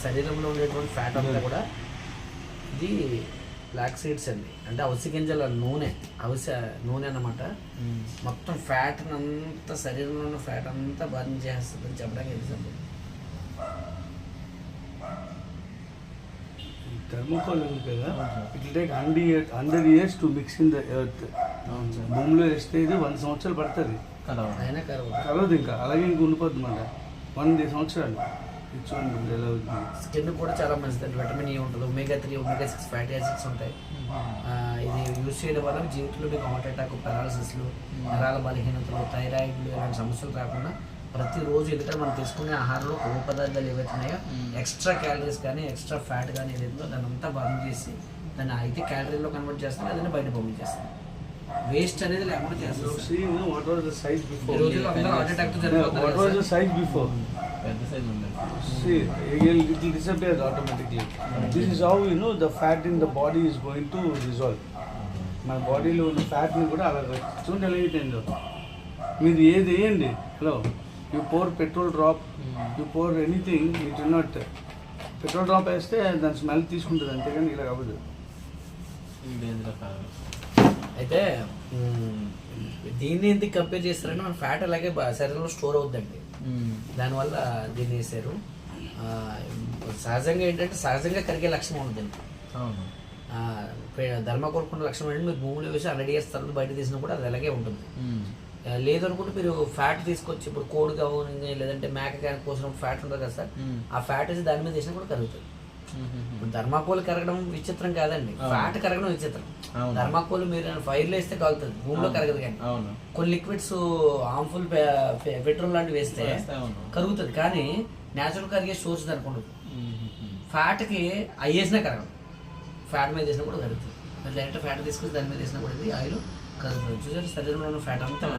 శరీరంలో ఉండేటువంటి ఫ్యాట్ అంతా కూడా ఇది ఫ్లాక్ సీడ్స్ అండి, అంటే అవిసె గింజల నూనె, అవిసె నూనె అన్నమాట. మొత్తం ఫ్యాట్ అంతా, శరీరంలో ఉన్న ఫ్యాట్ అంతా బర్న్ చేస్తుంది అని చెప్పడానికి ఎగ్జాంపుల్. థర్మోకోల్ ఉంది కదా, it take 100 years to mix in the earth. భూమిలో వేస్తే ఇది 100 సంవత్సరాలు పడుతుంది, అయినా కలవదు. ఇంకా అలాగే ఇంక ఉండిపోద్ది మాట 100 సంవత్సరాలు. చూడండి ఎలా అవుతుంది. స్కిన్ కూడా చాలా మంచిదండి, విటమిన్ E ఉంటుంది, omega-3 omega-6 ఫ్యాటీ యాసిడ్స్ ఉంటాయి. ఇది యూజ్ చేయడం వల్ల జీవితంలో మీకు హార్ట్ అటాక్, పెరాలసిస్లు, నరాల బలహీనతలు, థైరాయిడ్లు ఇలాంటి సమస్యలు రాకుండా ప్రతిరోజు ఎందుకంటే మనం తీసుకునే ఆహారంలో కొవ్వు పదార్థాలు ఏవైతే ఉన్నాయో ఎక్స్ట్రా క్యాలరీస్ కానీ ఎక్స్ట్రా ఫ్యాట్ కానీ ఏదైతుందో దాన్ని అంతా బర్న్ చేసి దాన్ని అయితే క్యాలరీలో కన్వర్ట్ చేస్తాం, అదే బయట పంపించేస్తాం. వేస్ట్ అనేది లేకుండా చేస్తాం. What was the size before? Heart attack What was the size before? పెద్ద సైజ్ ఉంది. See, it will disappear automatically. This is how the fat in the body is going to dissolve. మన బాడీలో ఉన్న ఫ్యాట్ని కూడా అలా చూడండి ఎలా అయిపోయిందో. మీరు ఏది వేయండి, hello, you pour petrol drop, you pour anything, it will not. Petrol drop వేస్తే దాని స్మెల్ తీసుకుంటుంది, అంతేగాని ఇలా అవ్వదు. అయితే దీన్ని ఎందుకు కంపేర్ చేస్తారంటే మన ఫ్యాట్ అలాగే శరీరంలో స్టోర్ అవుతుందండి, దానివల్ల దీన్ని వేసారు. సహజంగా ఏంటంటే సహజంగా కరిగే లక్షణం ఉంటుందండి. ధర్మకోల్ ఉన్న లక్షణం ఏంటంటే మీరు భూమిలో వేసి 100 years తర్వాత బయట తీసినా కూడా అది అలాగే ఉంటుంది. లేదనుకుంటే మీరు ఫ్యాట్ తీసుకొచ్చి ఇప్పుడు కోడి కావాలి లేదంటే మేక కోసం ఫ్యాట్ ఉంటుంది కదా సార్, ఆ ఫ్యాట్ వేసి దాని మీద వేసినా కూడా కరుగుతుంది. ఇప్పుడు ధర్మాకోల్ కరగడం విచిత్రం కాదండి, ఫ్యాట్ కరగడం విచిత్రం. ధర్మాకోల్ మీరు ఫైర్లో వేస్తే కాలుతుంది, భూమిలో కరగదు. కానీ కొన్ని లిక్విడ్స్ హార్మ్ఫుల్ పెట్రోల్ లాంటివి వేస్తే కరుగుతుంది, కానీ న్యాచురల్ కరిగే సోర్స్ దానికి ఉండదు. ఫ్యాట్కి అవి వేసినా కరగదు, ఫ్యాట్ మీద వేసినా కూడా కరుగుతుంది. డైరెక్ట్ ఫ్యాట్ తీసుకొచ్చి దాని మీద వేసినా కూడా ఇది ఆయిల్ కరుగుతుంది. చూసారు శరీరంలో ఉన్న ఫ్యాట్ అంతా